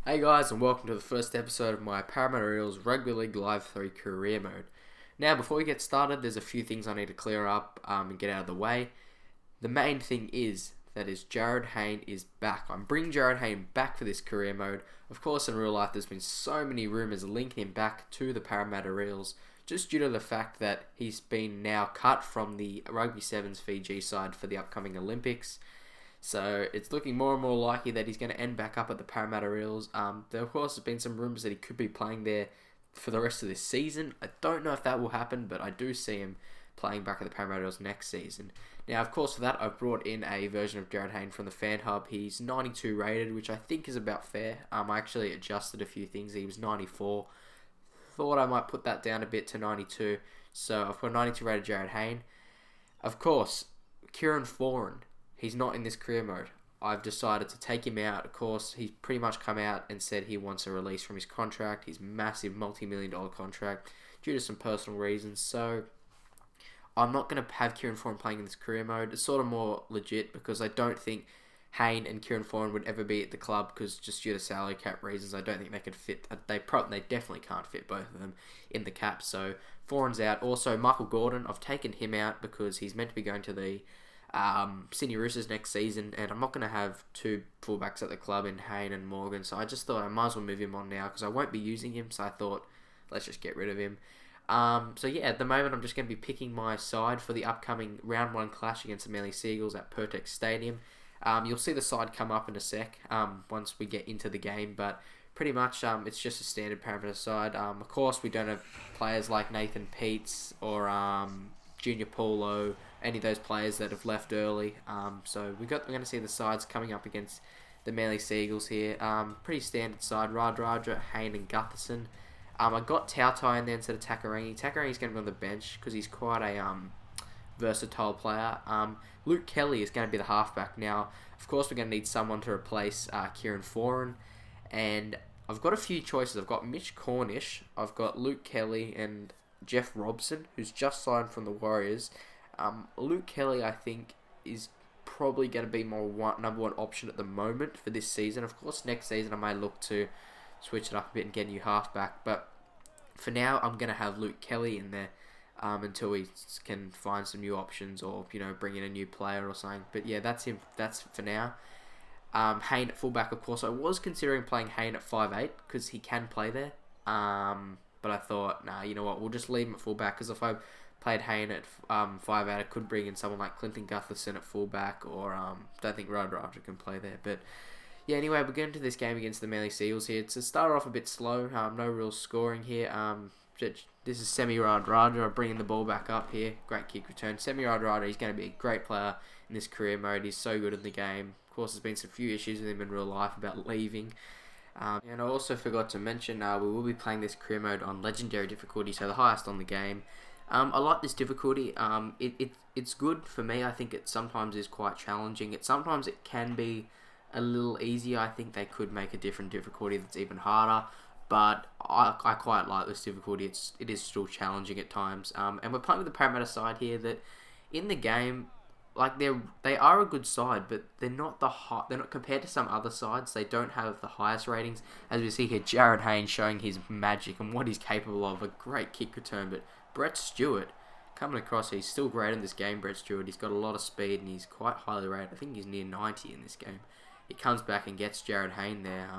Hey guys, and welcome to the first episode of my Parramatta Eels Rugby League Live 3 career mode. Now, before we get started, there's a few things I need to clear up and get out of the way. The main thing is Jared Hayne is back. I'm bringing Jared Hayne back for this career mode. Of course, in real life, there's been so many rumours linking him back to the Parramatta Eels, just due to the fact that he's been now cut from the Rugby Sevens Fiji side for the upcoming Olympics. So it's looking more and more likely that he's going to end back up at the Parramatta Eels. There, of course, has been some rumours that he could be playing there for the rest of this season. I don't know if that will happen, but I do see him playing back at the Parramatta Eels next season. Now, of course, for that, I've brought in a version of Jared Hayne from the Fan Hub. He's 92 rated, which I think is about fair. I actually adjusted a few things. He was 94. Thought I might put that down a bit to 92. So I've got 92 rated Jared Hayne. Of course, Kieran Foran. He's not in this career mode. I've decided to take him out. Of course, he's pretty much come out and said he wants a release from his contract, his massive multi-million-dollar contract, due to some personal reasons. So I'm not going to have Kieran Foran playing in this career mode. It's sort of more legit because I don't think Hayne and Kieran Foran would ever be at the club because just due to salary cap reasons, I don't think they could fit. They definitely can't fit both of them in the cap. So Foran's out. Also, Michael Gordon, I've taken him out because he's meant to be going to the Sydney Roosters next season, and I'm not going to have two fullbacks at the club in Hayne and Morgan, so I just thought I might as well move him on now because I won't be using him, so I thought let's just get rid of him. So yeah, at the moment I'm just going to be picking my side for the upcoming round 1 clash against the Manly Seagulls at Pertex Stadium. You'll see the side come up in a sec once we get into the game, but pretty much it's just a standard Parramatta side. Of course, we don't have players like Nathan Peets or Junior Paulo, any of those players that have left early. So we're going to see the sides coming up against the Manly Seagulls here. Pretty standard side. Raja, Hayne and Gutherson. I got Tautai in there instead of Takarangi. Takarangi's going to be on the bench because he's quite a versatile player. Luke Kelly is going to be the halfback now. Of course, we're going to need someone to replace Kieran Foran. And I've got a few choices. I've got Mitch Cornish. I've got Luke Kelly and Jeff Robson, who's just signed from the Warriors. Luke Kelly, I think, is probably going to be my number one option at the moment for this season. Of course, next season I may look to switch it up a bit and get a new halfback. But for now, I'm going to have Luke Kelly in there until we can find some new options or, bring in a new player or something. But yeah, that's him. That's for now. Hayne at fullback, of course. I was considering playing Hayne at 5'8" because he can play there. But I thought, nah, you know what, we'll just leave him at fullback because if I played Hayne at 5'8", I could bring in someone like Clinton Gutherson at fullback or don't think Raja can play there. But yeah, anyway, we're getting to this game against the Manly Seals here. It's started off a bit slow, no real scoring here. This is Semi Raja bringing the ball back up here. Great kick return. Semi Raja, he's going to be a great player in this career mode. He's so good in the game. Of course, there's been some few issues with him in real life about leaving. And I also forgot to mention we will be playing this career mode on Legendary difficulty, so the highest on the game. I like this difficulty. It's good for me. I think it sometimes is quite challenging. Sometimes it can be a little easier. I think they could make a different difficulty that's even harder. But I quite like this difficulty. It is still challenging at times. And we're playing with the Parramatta side here that in the game, like they are a good side, but they're not they're not compared to some other sides. They don't have the highest ratings. As we see here, Jared Hayne showing his magic and what he's capable of. A great kick return, but Brett Stewart coming across. He's still great in this game. Brett Stewart. He's got a lot of speed and he's quite highly rated. I think he's near 90 in this game. He comes back and gets Jared Hayne there.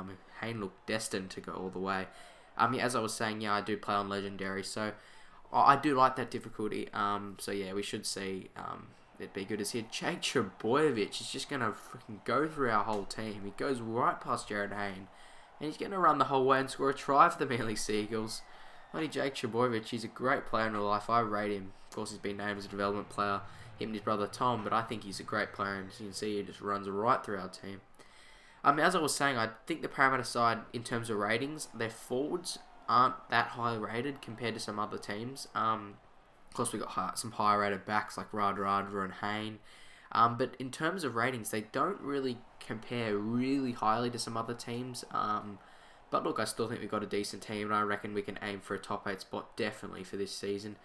Hayne looked destined to go all the way. As I was saying, I do play on Legendary, so I do like that difficulty. So yeah, we should see. It'd be good to see Jake Trbojevic is just going to freaking go through our whole team. He goes right past Jared Hayne. And he's going to run the whole way and score a try for the Manly Seagulls. Only Jake Trbojevic, he's a great player in real life. I rate him. Of course, he's been named as a development player. Him and his brother Tom. But I think he's a great player. And as you can see, he just runs right through our team. As I was saying, I think the Parramatta side, in terms of ratings, their forwards aren't that highly rated compared to some other teams. Of course, we got some higher rated backs like Raja and Hayne. But in terms of ratings, they don't really compare really highly to some other teams. But look, I still think we've got a decent team, and I reckon we can aim for a top 8 spot definitely for this season.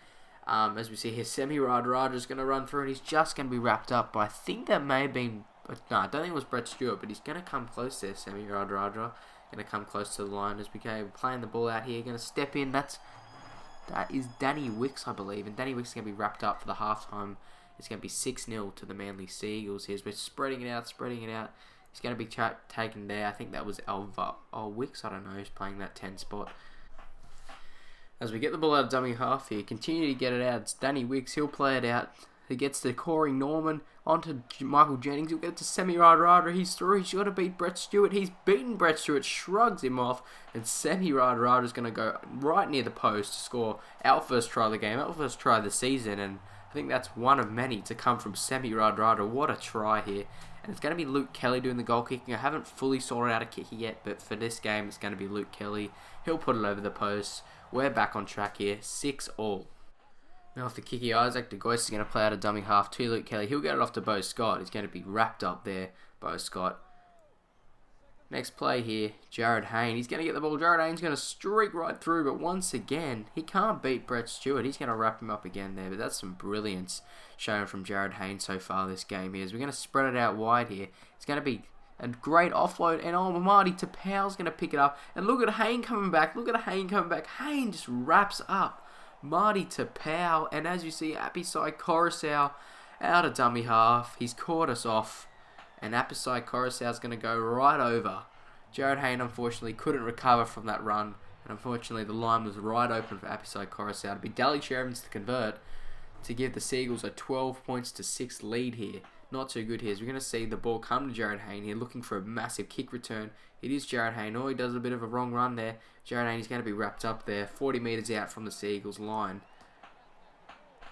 As we see here, Semi Raja is going to run through, and he's just going to be wrapped up. But I think that may have been... No, I don't think it was Brett Stewart, but he's going to come close there, Semi Raja. Going to come close to the line as we go. We're playing the ball out here. Going to step in. That is Danny Wicks, I believe. And Danny Wicks is going to be wrapped up for the halftime. It's going to be 6-0 to the Manly Sea Eagles here. As we're spreading it out. He's going to be taken there. I think that was Wicks. I don't know who's playing that 10 spot. As we get the ball out of dummy half here, continue to get it out. It's Danny Wicks. He'll play it out. He gets to Corey Norman. Onto Michael Jennings. He'll get to Semi Radradra. He's through. He's got to beat Brett Stewart. He's beaten Brett Stewart. Shrugs him off. And Semi Radradra is going to go right near the post to score our first try of the game. Our first try of the season. And I think that's one of many to come from Semi Radradra. What a try here. And it's going to be Luke Kelly doing the goal kicking. I haven't fully sorted out a kicker yet. But for this game, it's going to be Luke Kelly. He'll put it over the post. We're back on track here. 6-all. Now off the kicky, Isaac DeGois is going to play out a dummy half to Luke Kelly. He'll get it off to Bo Scott. He's going to be wrapped up there, Bo Scott. Next play here, Jared Hayne. He's going to get the ball. Jared Hayne's going to streak right through, but once again, he can't beat Brett Stewart. He's going to wrap him up again there, but that's some brilliance shown from Jared Hayne so far this game here. As we're going to spread it out wide here. It's going to be a great offload, and Marty Tapau's going to pick it up. And look at Hayne coming back. Hayne just wraps up Marty Tapau, and as you see, Apisai Coruscant out of dummy half. He's caught us off, and Apisai Coruscant's going to go right over. Jared Hayne unfortunately couldn't recover from that run, and unfortunately the line was right open for Apisai Coruscant. It'll be Daly Chervins to convert to give the Seagulls a 12 points to 6 lead here. Not too good here. So we're going to see the ball come to Jared Hayne here, looking for a massive kick return. It is Jared Hayne. Oh, he does a bit of a wrong run there. Jared Hayne is going to be wrapped up there, 40 metres out from the Seagulls line.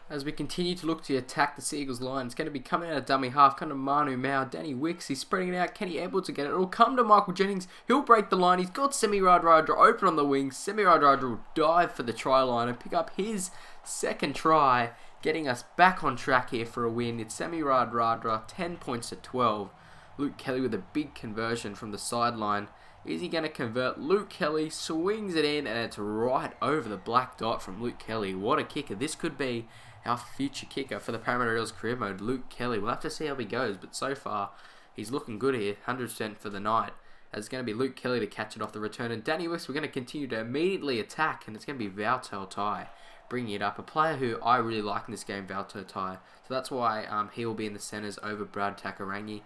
As we continue to look to attack the Seagulls line, it's going to be coming out of dummy half, kind of Manu Mao, Danny Wicks, he's spreading it out, Kenny able to get it, it'll come to Michael Jennings, he'll break the line, he's got Semi Radradra open on the wings, Semi Radradra will dive for the try line and pick up his second try, getting us back on track here for a win. It's Semi Radradra, 10 points to 12. Luke Kelly with a big conversion from the sideline. Is he going to convert? Luke Kelly swings it in, and it's right over the black dot from Luke Kelly. What a kicker. This could be our future kicker for the Parramatta Eels career mode, Luke Kelly. We'll have to see how he goes, but so far, he's looking good here, 100% for the night. As it's going to be Luke Kelly to catch it off the return. And Danny Wicks, we're going to continue to immediately attack, and it's going to be Valtel Tai bringing it up. A player who I really like in this game, Valtel Tai. So that's why he will be in the centres over Brad Takarangi.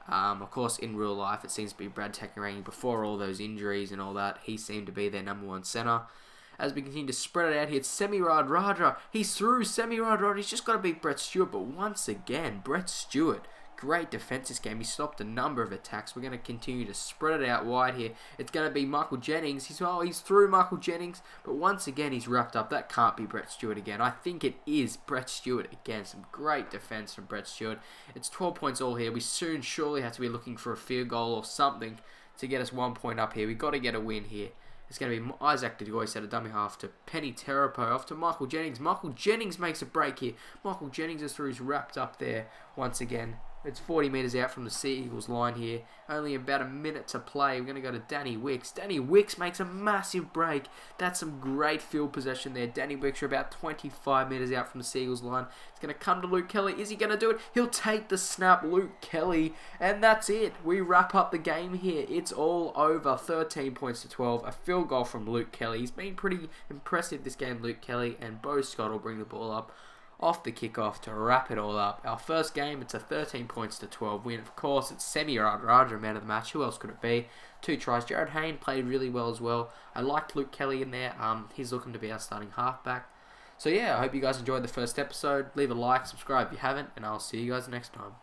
Of course, in real life, it seems to be Brad Takarangi. Before all those injuries and all that, he seemed to be their number one centre. As we continue to spread it out here, it's Semi Radradra. He's through Semi Radradra. He's just got to beat Brett Stewart. But once again, Brett Stewart, great defense this game. He stopped a number of attacks. We're going to continue to spread it out wide here. It's going to be Michael Jennings. He's through Michael Jennings. But once again, he's wrapped up. That can't be Brett Stewart again. I think it is Brett Stewart again. Some great defense from Brett Stewart. It's 12 points all here. We soon surely have to be looking for a field goal or something to get us 1 point up here. We've got to get a win here. It's going to be Isaac DeGois at a dummy half to Penny Terapo, off to Michael Jennings. Michael Jennings makes a break here. Michael Jennings is through. He's wrapped up there once again. It's 40 metres out from the Sea Eagles line here. Only about a minute to play. We're going to go to Danny Wicks. Danny Wicks makes a massive break. That's some great field possession there. Danny Wicks are about 25 metres out from the Sea Eagles line. It's going to come to Luke Kelly. Is he going to do it? He'll take the snap, Luke Kelly. And that's it. We wrap up the game here. It's all over. 13 points to 12. A field goal from Luke Kelly. He's been pretty impressive this game, Luke Kelly. And Bo Scott will bring the ball up off the kickoff to wrap it all up. Our first game, it's a 13 points to 12 win. Of course, it's Semi Radradra man of the match. Who else could it be? 2 tries. Jared Hayne played really well as well. I liked Luke Kelly in there. He's looking to be our starting halfback. So yeah, I hope you guys enjoyed the first episode. Leave a like, subscribe if you haven't, and I'll see you guys next time.